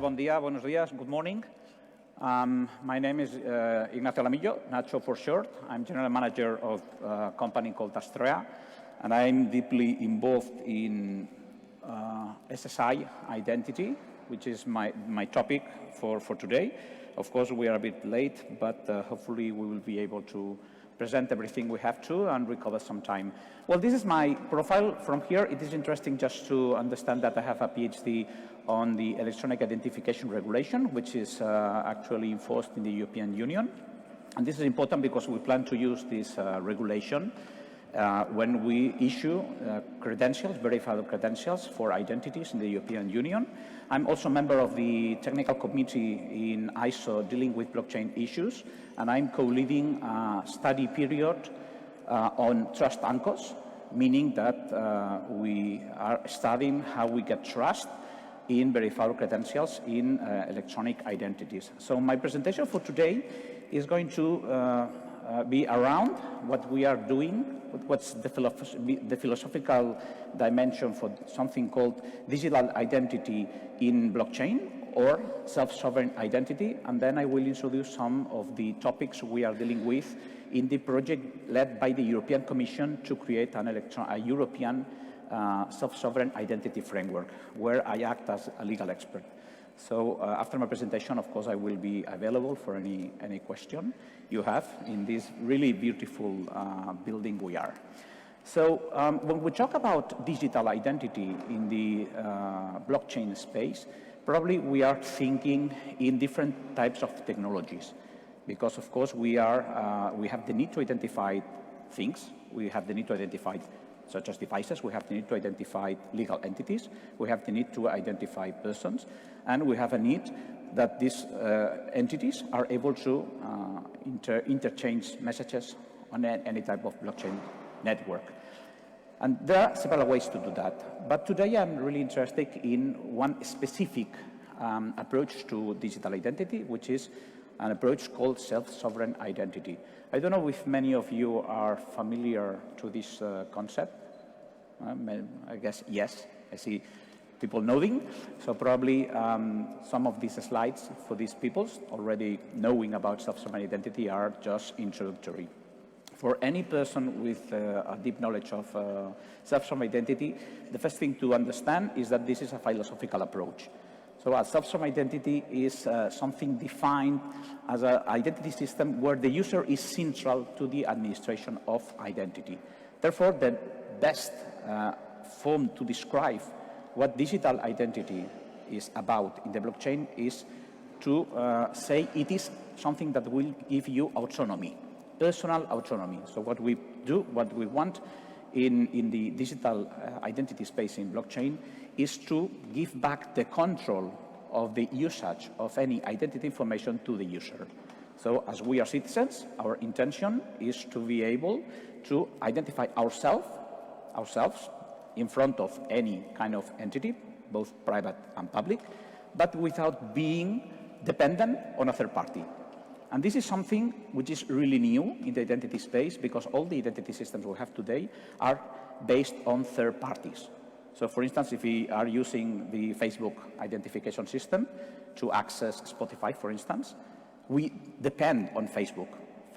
bon dia, buenos días, good morning. My name is Nacho Alamillo, Nacho for short. I'm general manager of a company called Astrea, and I'm deeply involved in SSI identity, which is my topic for today. Of course, we are a bit late, but hopefully we will be able to present everything we have to and recover some time. Well, this is my profile. From here, it is interesting just to understand that I have a PhD on the electronic identification regulation, which is actually enforced in the European Union. And this is important because we plan to use this regulation when we issue credentials, verified credentials for identities in the European Union. I'm also a member of the technical committee in ISO dealing with blockchain issues, and I'm co-leading a study period on trust anchors, meaning that we are studying how we get trust in verified credentials in electronic identities. So my presentation for today is going to be around what we are doing, what's the philosophical dimension for something called digital identity in blockchain or self-sovereign identity, and then I will introduce some of the topics we are dealing with in the project led by the European Commission to create a European self-sovereign identity framework, where I act as a legal expert. So after my presentation, of course, I will be available for any question you have in this really beautiful building we are. So when we talk about digital identity in the blockchain space, probably we are thinking in different types of technologies, because of course we have the need to identify things, we have the need to identify such as devices, we have the need to identify legal entities, we have the need to identify persons, and we have a need that these entities are able to interchange messages on any type of blockchain network. And there are several ways to do that. But today I'm really interested in one specific approach to digital identity, which is an approach called self-sovereign identity. I don't know if many of you are familiar to this concept. I guess yes, I see people nodding. So probably some of these slides for these people already knowing about self-sovereign identity are just introductory. For any person with a deep knowledge of self-sovereign identity, the first thing to understand is that this is a philosophical approach. So a self-sovereign identity is something defined as an identity system where the user is central to the administration of identity. Therefore, the best form to describe what digital identity is about in the blockchain is to say it is something that will give you autonomy, personal autonomy. So what we do, what we want in the digital identity space in blockchain is to give back the control of the usage of any identity information to the user. So as we are citizens, our intention is to be able to identify ourselves in front of any kind of entity, both private and public, but without being dependent on a third party. And this is something which is really new in the identity space, because all the identity systems we have today are based on third parties. So for instance, if we are using the Facebook identification system to access Spotify, for instance, we depend on Facebook.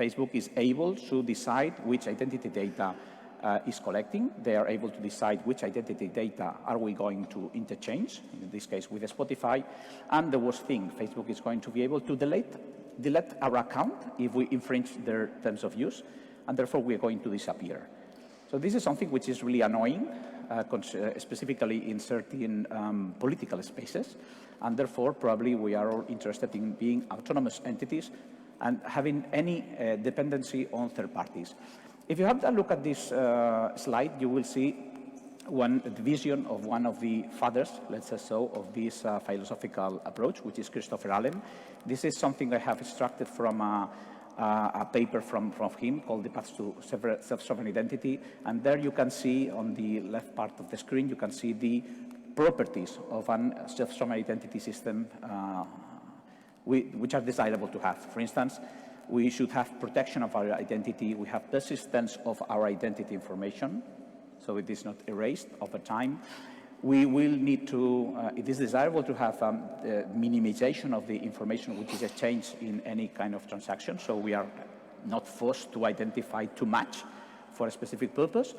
Facebook is able to decide which identity data is collecting. They are able to decide which identity data are we going to interchange, in this case with Spotify. And the worst thing, Facebook is going to be able to delete our account if we infringe their terms of use, and therefore we are going to disappear. So this is something which is really annoying, specifically in certain political spaces, and therefore probably we are all interested in being autonomous entities and having any dependency on third parties. If you have a look at this slide, you will see the vision of one of the fathers, let's say so, of this philosophical approach, which is Christopher Allen. This is something I have extracted from a paper from him called The Path to Self-Sovereign Identity. And there you can see on the left part of the screen, you can see the properties of a self-sovereign identity system which are desirable to have. For instance, we should have protection of our identity. We have persistence of our identity information, so it is not erased over time. We will need to, it is desirable to have minimization of the information which is exchanged in any kind of transaction, so we are not forced to identify too much for a specific purpose.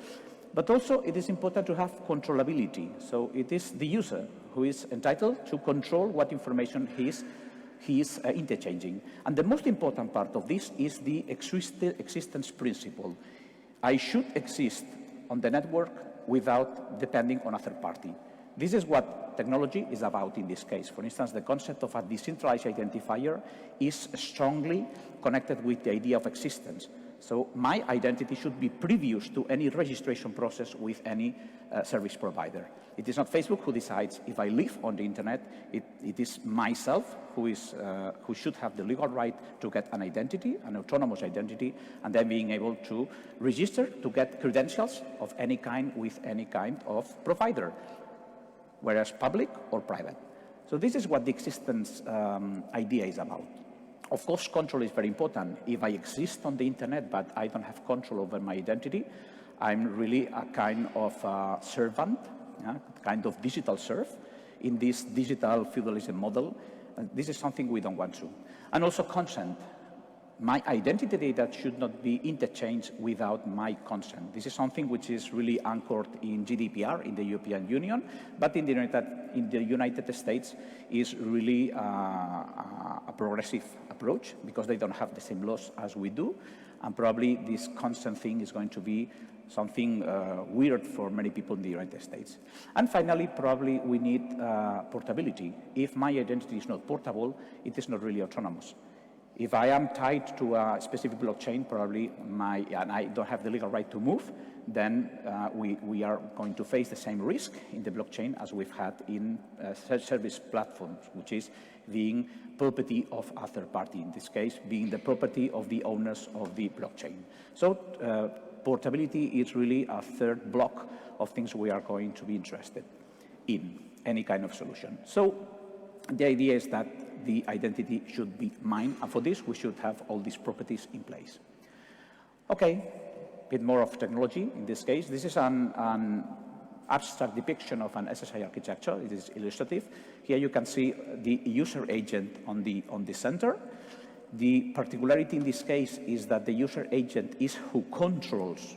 But also it is important to have controllability, so it is the user who is entitled to control what information he is interchanging. And the most important part of this is the existence principle. I should exist on the network without depending on a third party. This is what technology is about in this case. For instance, the concept of a decentralized identifier is strongly connected with the idea of existence. So my identity should be previous to any registration process with any service provider. It is not Facebook who decides if I live on the internet. It is myself who should have the legal right to get an identity, an autonomous identity, and then being able to register to get credentials of any kind with any kind of provider, whereas public or private. So this is what the existence idea is about. Of course, control is very important. If I exist on the internet, but I don't have control over my identity, I'm really a kind of servant, kind of digital serf in this digital feudalism model. This is something we don't want to. And also consent. My identity data should not be interchanged without my consent. This is something which is really anchored in GDPR in the European Union, but in the United States is really a progressive approach because they don't have the same laws as we do, and probably this consent thing is going to be something weird for many people in the United States. And finally, probably we need portability. If my identity is not portable, it is not really autonomous. If I am tied to a specific blockchain, probably and I don't have the legal right to move, then we are going to face the same risk in the blockchain as we've had in service platforms, which is being property of a third party, in this case, being the property of the owners of the blockchain. So portability is really a third block of things we are going to be interested in any kind of solution. So the idea is that the identity should be mine, and for this we should have all these properties in place. Okay, a bit more of technology in this case. This is an abstract depiction of an SSI architecture. It is illustrative. Here you can see the user agent on the center. The particularity in this case is that the user agent is who controls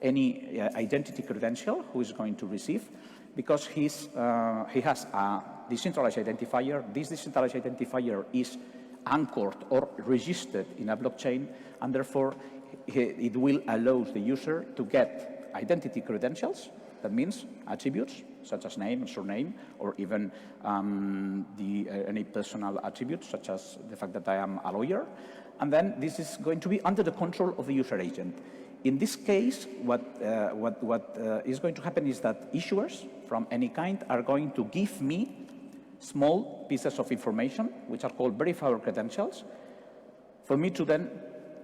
any identity credential who is going to receive, because he has a decentralized identifier. This decentralized identifier is anchored or registered in a blockchain, and therefore it will allow the user to get identity credentials. That means attributes such as name and surname, or even any personal attributes such as the fact that I am a lawyer. And then this is going to be under the control of the user agent. In this case, what is going to happen is that issuers from any kind are going to give me small pieces of information, which are called verifier credentials, for me to then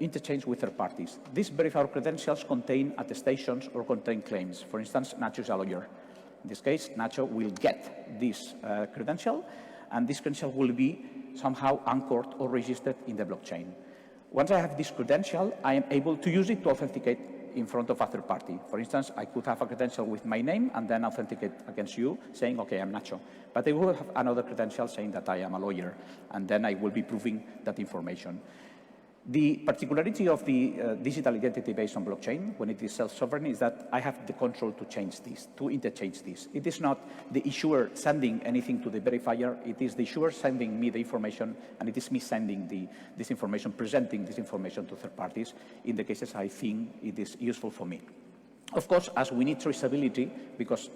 interchange with third parties. These verifier credentials contain attestations or contain claims. For instance, Nacho is a lawyer. In this case, Nacho will get this credential, and this credential will be somehow anchored or registered in the blockchain. Once I have this credential, I am able to use it to authenticate in front of a third party. For instance, I could have a credential with my name and then authenticate against you, saying, okay, I'm Nacho. But I will have another credential saying that I am a lawyer, and then I will be proving that information. The particularity of the digital identity based on blockchain, when it is self-sovereign, is that I have the control to change this, to interchange this. It is not the issuer sending anything to the verifier. It is the issuer sending me the information, and it is me sending this information, presenting this information to third parties in the cases I think it is useful for me. Of course, as we need traceability, because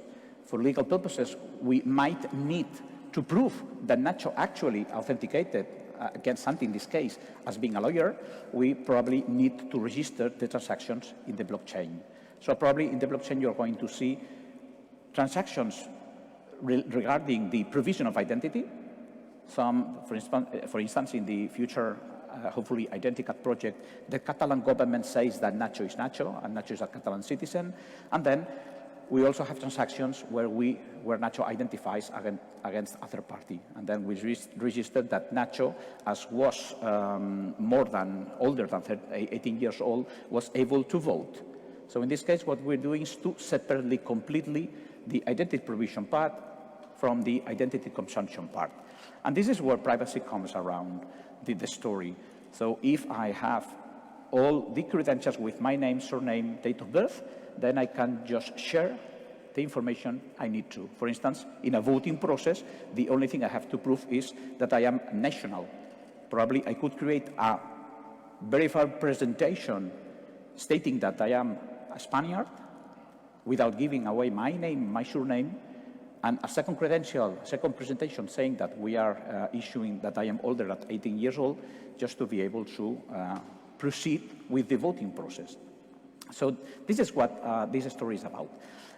for legal purposes, we might need to prove that Nacho actually authenticated against something, in this case, as being a lawyer, we probably need to register the transactions in the blockchain. So probably in the blockchain, you're going to see transactions regarding the provision of identity. Some, for instance, in the future, hopefully, Identicat project, the Catalan government says that Nacho is Nacho, and Nacho is a Catalan citizen. And then we also have transactions where Nacho identifies against a third party. And then we registered that Nacho, as was older than 18 years old, was able to vote. So in this case, what we're doing is to separately, completely the identity provision part from the identity consumption part. And this is where privacy comes around the story. So if I have all the credentials with my name, surname, date of birth, then I can just share the information I need to. For instance, in a voting process, the only thing I have to prove is that I am national. Probably I could create a verified presentation stating that I am a Spaniard without giving away my name, my surname, and a second credential, second presentation saying that we are issuing that I am older than 18 years old, just to be able to proceed with the voting process. So this is what this story is about.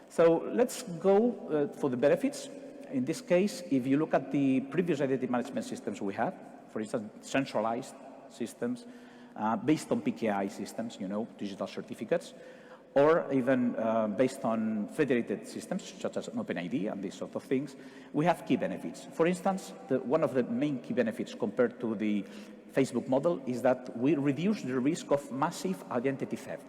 So let's go for the benefits. In this case, if you look at the previous identity management systems we have, for instance, centralized systems based on PKI systems, digital certificates, or even based on federated systems, such as OpenID and these sort of things, we have key benefits. For instance, one of the main key benefits compared to the Facebook model is that we reduce the risk of massive identity theft.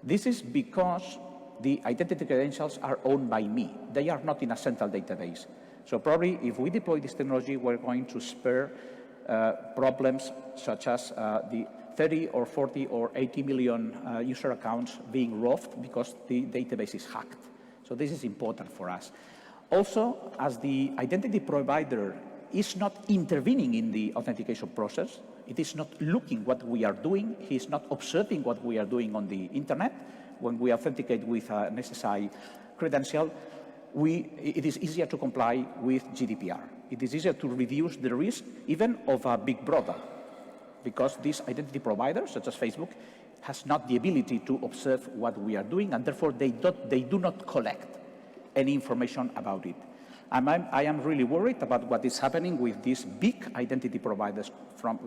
This is because the identity credentials are owned by me. They are not in a central database. So probably if we deploy this technology, we're going to spare problems such as the 30 or 40 or 80 million user accounts being robbed because the database is hacked. So this is important for us. Also, as the identity provider is not intervening in the authentication process, it is not looking what we are doing, he is not observing what we are doing on the internet. When we authenticate with an SSI credential, it is easier to comply with GDPR. It is easier to reduce the risk even of a big brother, because this identity provider, such as Facebook, has not the ability to observe what we are doing, and therefore they do not collect any information about it. I am really worried about what is happening with these big identity providers,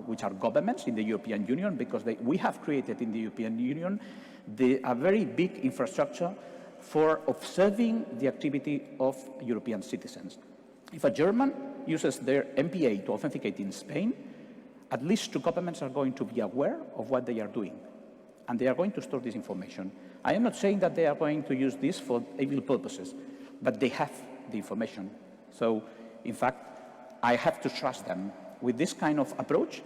which are governments in the European Union, because we have created in the European Union a very big infrastructure for observing the activity of European citizens. If a German uses their MPA to authenticate in Spain, at least two governments are going to be aware of what they are doing, and they are going to store this information. I am not saying that they are going to use this for evil purposes, but they have the information. So, in fact, I have to trust them. With this kind of approach,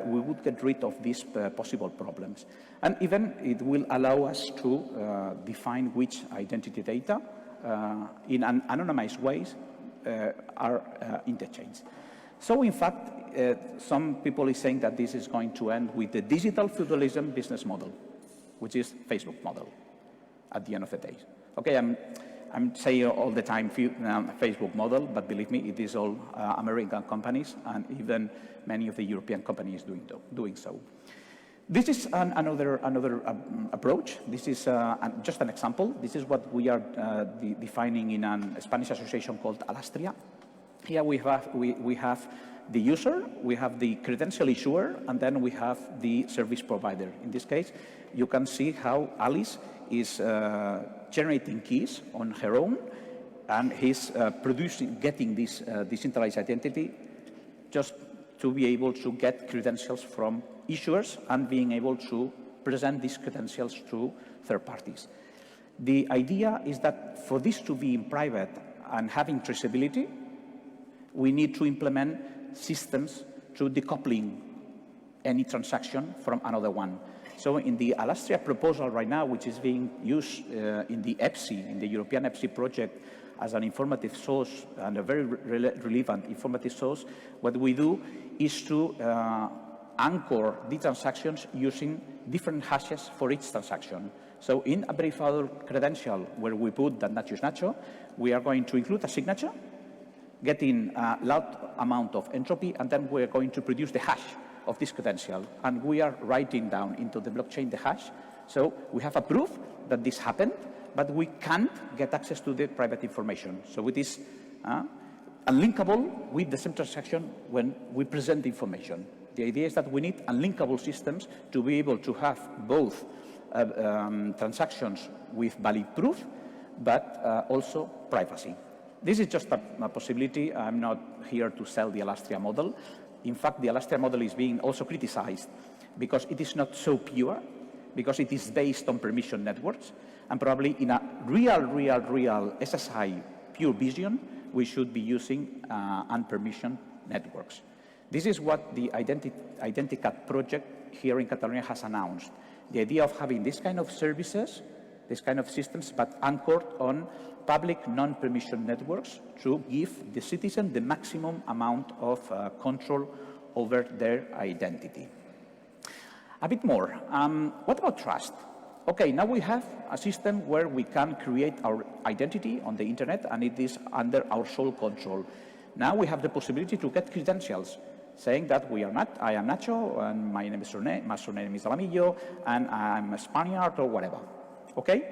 we would get rid of these possible problems. And even it will allow us to define which identity data in an anonymized ways are interchanged. So, in fact, some people are saying that this is going to end with the digital feudalism business model, which is Facebook model at the end of the day. Okay, I'm saying all the time Facebook model, but believe me, it is all American companies and even many of the European companies doing so. This is another approach. This is just an example. This is what we are defining in a Spanish association called Astrea. Here we have the user, we have the credential issuer, and then we have the service provider. In this case, you can see how Alice is generating keys on her own, and he's getting this decentralized identity just to be able to get credentials from issuers and being able to present these credentials to third parties. The idea is that for this to be in private and having traceability, we need to implement systems to decoupling any transaction from another one. So in the Alastria proposal right now, which is being used in the EPSI, in the European EPSI project, as an informative source and a very relevant informative source, what we do is to anchor the transactions using different hashes for each transaction. So in a verified credential where we put that Nacho is Nacho, we are going to include a signature, getting a large amount of entropy, and then we're going to produce the hash of this credential. And we are writing down into the blockchain the hash. So we have a proof that this happened, but we can't get access to the private information. So it is unlinkable with the same transaction when we present the information. The idea is that we need unlinkable systems to be able to have both transactions with valid proof, but also privacy. This is just a possibility. I'm not here to sell the Alastria model. In fact, the Alastria model is being also criticized because it is not so pure, because it is based on permission networks, and probably in a real SSI pure vision, we should be using unpermissioned networks. This is what the Identicat project here in Catalonia has announced. The idea of having this kind of services, this kind of systems, but anchored on public non-permission networks to give the citizen the maximum amount of control over their identity. A bit more. What about trust? Okay, now we have a system where we can create our identity on the internet, and it is under our sole control. Now we have the possibility to get credentials, saying that I am Nacho, and my surname is Alamillo, and I'm a Spaniard or whatever. Okay?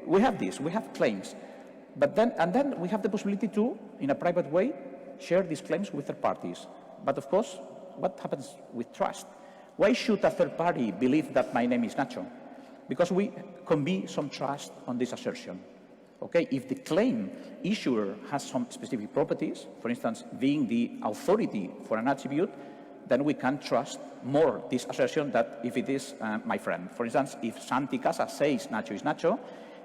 We have this, we have claims. But then we have the possibility to, in a private way, share these claims with third parties. But of course, what happens with trust? Why should a third party believe that my name is Nacho? Because we convey some trust on this assertion. Okay, if the claim issuer has some specific properties, for instance, being the authority for an attribute, then we can trust more this assertion that if it is my friend. For instance, if Santi Casa says Nacho is Nacho,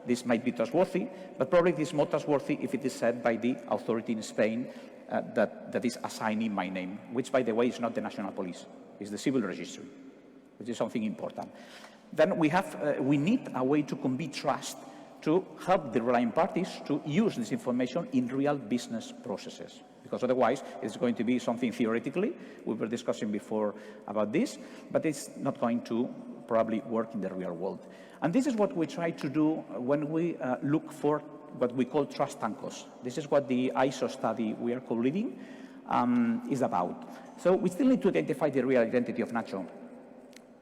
this might be trustworthy, but probably it is more trustworthy if it is said by the authority in Spain that is assigning my name, which, by the way, is not the national police, it's the civil registry, which is something important. Then we need a way to convey trust to help the relying parties to use this information in real business processes. Because otherwise, it's going to be something theoretically. We were discussing before about this, but it's not going to probably work in the real world. And this is what we try to do when we look for what we call trust anchors. This is what the ISO study we are co-leading is about. So we still need to identify the real identity of Nacho,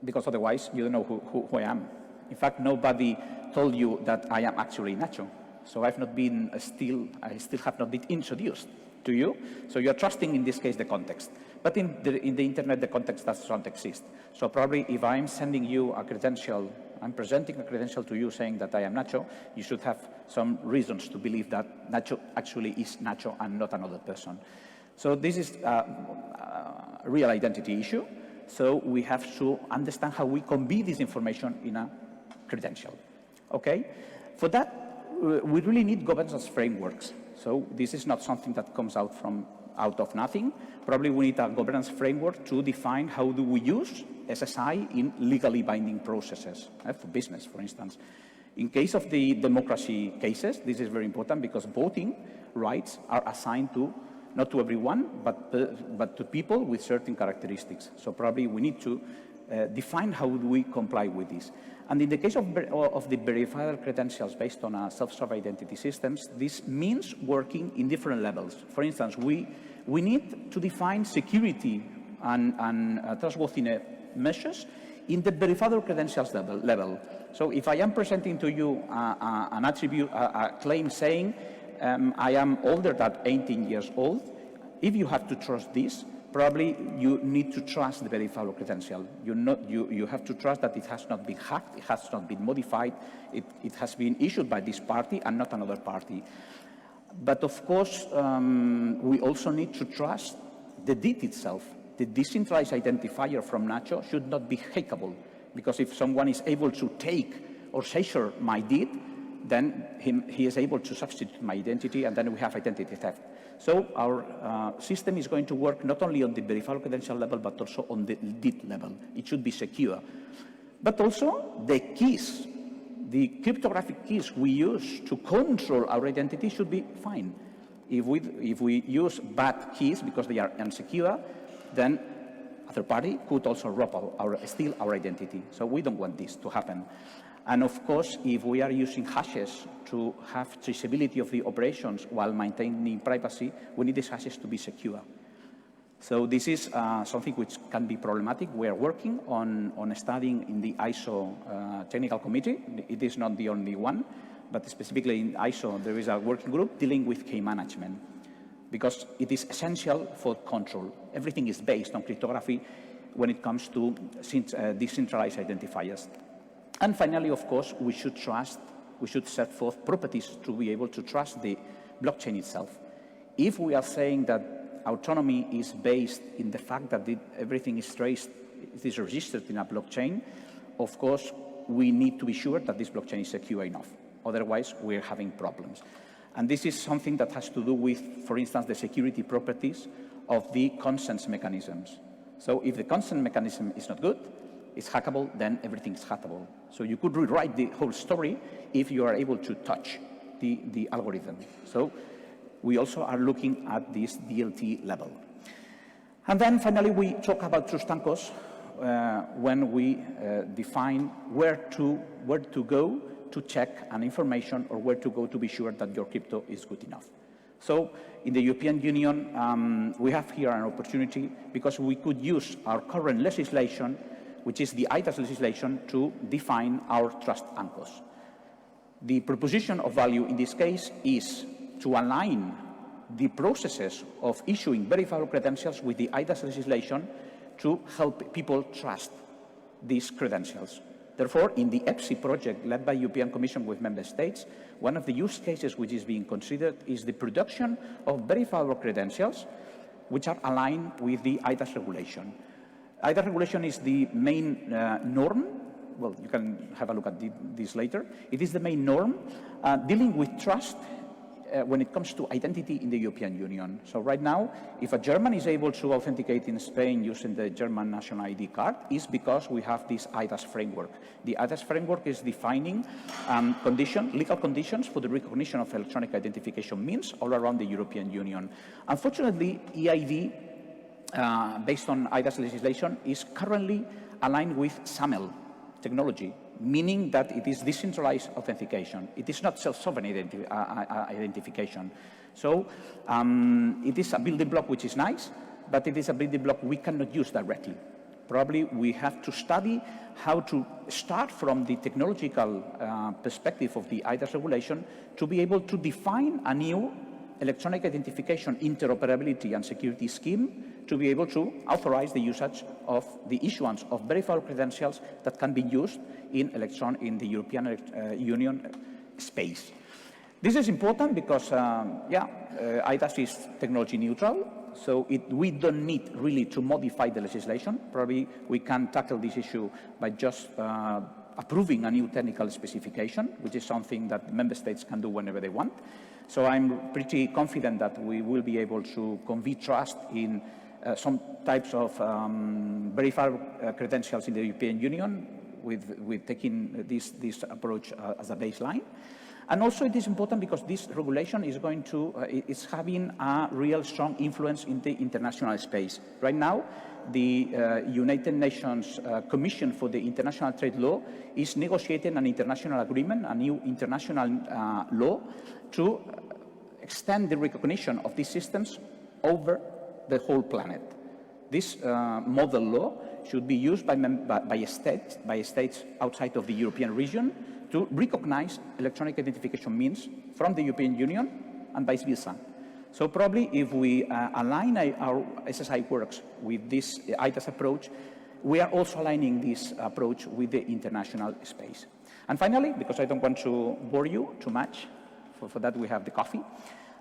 because otherwise you don't know who I am. In fact, nobody told you that I am actually Nacho. So I still have not been introduced to you. So you're trusting, in this case, the context. But in the internet, the context does not exist. So probably if I'm sending you a credential, I'm presenting a credential to you saying that I am Nacho, you should have some reasons to believe that Nacho actually is Nacho and not another person. So this is a real identity issue. So we have to understand how we convey this information in a credential. Okay? For that, we really need governance frameworks. So this is not something that comes out of nothing. Probably we need a governance framework to define how do we use SSI in legally binding processes, for business, for instance. In case of the democracy cases, this is very important because voting rights are assigned to not to everyone, but to people with certain characteristics. So probably we need to define how do we comply with this. And in the case of the verifiable credentials based on self-serve identity systems, this means working in different levels. For instance, we need to define security and trustworthiness measures in the verifiable credentials level. So if I am presenting to you an attribute, a claim saying I am older than 18 years old, if you have to trust this, probably you need to trust the verifiable credential. You have to trust that it has not been hacked, it has not been modified, it has been issued by this party and not another party. But of course, we also need to trust the deed itself. The decentralized identifier from Nacho should not be hackable, because if someone is able to take or seizure my deed, then he is able to substitute my identity, and then we have identity theft. So our system is going to work not only on the verifiable credential level, but also on the deed level. It should be secure. But also the keys, the cryptographic keys we use to control our identity should be fine. If we use bad keys because they are insecure, then a third party could also steal our identity. So we don't want this to happen. And of course, if we are using hashes to have traceability of the operations while maintaining privacy, we need these hashes to be secure. So this is something which can be problematic. We are working on studying in the ISO technical committee. It is not the only one, but specifically in ISO, there is a working group dealing with key management, because it is essential for control. Everything is based on cryptography when it comes to decentralized identifiers. And finally, of course, we should set forth properties to be able to trust the blockchain itself. If we are saying that autonomy is based in the fact that everything is traced, it is registered in a blockchain, of course, we need to be sure that this blockchain is secure enough. Otherwise, we're having problems. And this is something that has to do with, for instance, the security properties of the consent mechanisms. So if the consent mechanism is not good, it's hackable, then everything is hackable. So you could rewrite the whole story if you are able to touch the algorithm. So we also are looking at this DLT level. And then finally, we talk about trust anchors when we define where to go to check an information or where to go to be sure that your crypto is good enough. So in the European Union, we have here an opportunity because we could use our current legislation, which is the IDAS legislation, to define our trust anchors. The proposition of value in this case is to align the processes of issuing verifiable credentials with the IDAS legislation to help people trust these credentials. Therefore, in the EPSI project led by European Commission with member states, one of the use cases which is being considered is the production of verifiable credentials which are aligned with the IDAS regulation. IDAS regulation is the main norm. Well, you can have a look at this later. It is the main norm dealing with trust when it comes to identity in the European Union. So right now, if a German is able to authenticate in Spain using the German national ID card, it's because we have this IDAS framework. The IDAS framework is defining legal conditions for the recognition of electronic identification means all around the European Union. Unfortunately, EID, based on IDAS legislation, is currently aligned with SAML technology, meaning that it is decentralized authentication. It is not self-sovereign identification. So it is a building block which is nice, but it is a building block we cannot use directly. Probably we have to study how to start from the technological perspective of the IDAS regulation to be able to define a new electronic identification interoperability and security scheme to be able to authorize the usage of the issuance of verifiable credentials that can be used in the European Union space. This is important because, IDAS is technology neutral, so we don't need really to modify the legislation. Probably we can tackle this issue by just approving a new technical specification, which is something that member states can do whenever they want. So I'm pretty confident that we will be able to convey trust in some types of verifiable credentials in the European Union with taking this approach as a baseline. And also it is important because this regulation is is having a real strong influence in the international space. Right now, the United Nations Commission for the International Trade Law is negotiating an international agreement, a new international law, to extend the recognition of these systems over the whole planet. This model law should be used by states outside of the European region to recognize electronic identification means from the European Union and vice versa. So probably if we align our SSI works with this IDAS approach, we are also aligning this approach with the international space. And finally, because I don't want to bore you too much, for that we have the coffee,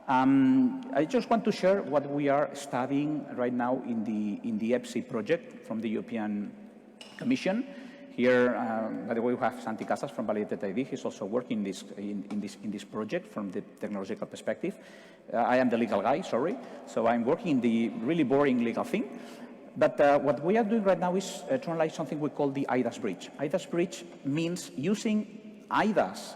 I just want to share what we are studying right now in the EPSI project from the European Commission. Here, by the way, we have Santi Casas from Validated ID. He's also working in this project from the technological perspective. I am the legal guy, sorry. So I'm working the really boring legal thing. But what we are doing right now is to analyze something we call the IDAS bridge. IDAS bridge means using IDAS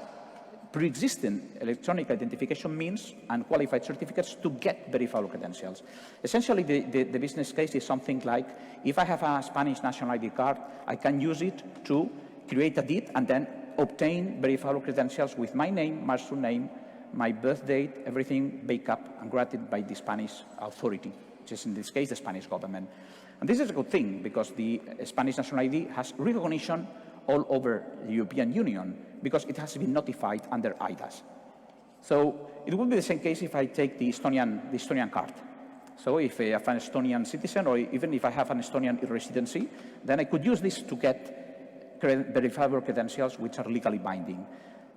pre-existing electronic identification means and qualified certificates to get verifiable credentials. Essentially, the business case is something like, if I have a Spanish national ID card, I can use it to create a deed and then obtain verifiable credentials with my name, my surname, my birth date, everything baked up and granted by the Spanish authority, which is in this case the Spanish government. And this is a good thing because the Spanish national ID has recognition all over the European Union because it has been notified under IDAS. So it would be the same case if I take the Estonian card. So if I have an Estonian citizen or even if I have an Estonian residency, then I could use this to get verifiable credentials which are legally binding.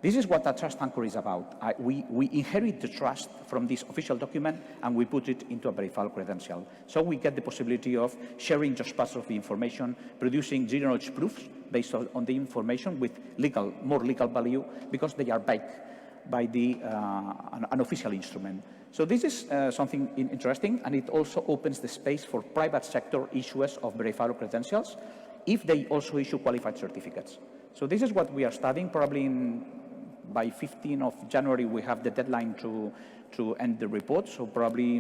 This is what a trust anchor is about. We inherit the trust from this official document and we put it into a verifiable credential. So we get the possibility of sharing just parts of the information, producing zero-knowledge proofs based on the information with more legal value because they are backed by an official instrument. So this is something interesting, and it also opens the space for private sector issuers of verifiable credentials if they also issue qualified certificates. So this is what we are studying. Probably by 15th of January, we have the deadline to end the report. So probably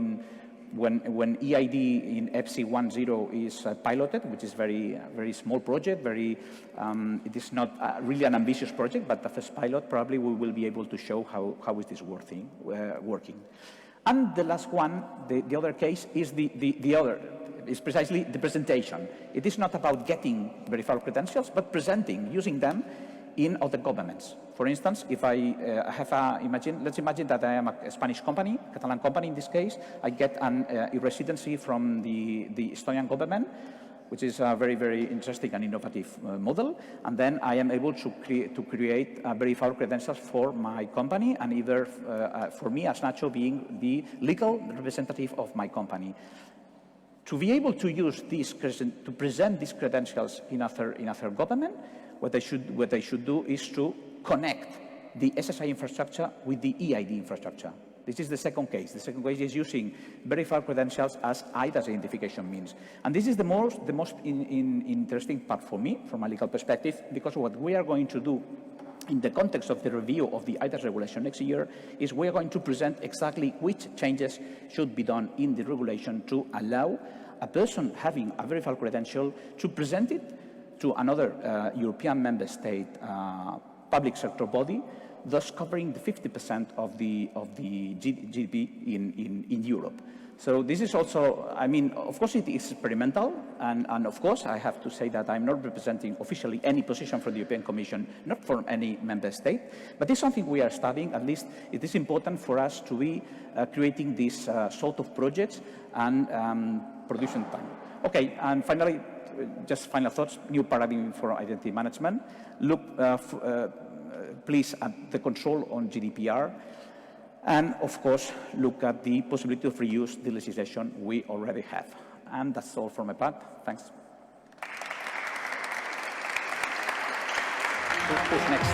when EID in EPSI 1.0 is piloted, which is very small project, it is not really an ambitious project, but the first pilot, probably we will be able to show how is this working. And the last one, the other case, is is precisely the presentation. It is not about getting verifiable credentials, but presenting, using them in other governments. For instance, if I let's imagine that I am a Spanish company, Catalan company in this case, I get an e-residency from the Estonian government, which is a very interesting and innovative model, and then I am able to create verifiable credentials for my company, and either for me as Nacho being the legal representative of my company. To be able to use to present these credentials in other government, what they should do is to connect the SSI infrastructure with the EID infrastructure. This is the second case. The second case is using verified credentials as IDAS identification means. And this is the most interesting part for me, from a legal perspective, because what we are going to do in the context of the review of the IDAS regulation next year is we are going to present exactly which changes should be done in the regulation to allow a person having a verified credential to present it to another European member state public sector body, thus covering the 50% of the GDP in Europe. So this is also, I mean, of course it is experimental, and of course I have to say that I'm not representing officially any position for the European Commission, not from any member state, but it's something we are studying. At least it is important for us to be creating these sort of projects and producing time. Okay, and finally, just final thoughts, new paradigm for identity management. Look, please, at the control on GDPR. And of course, look at the possibility of reuse the legislation we already have. And that's all from my part. Thanks. Who's next?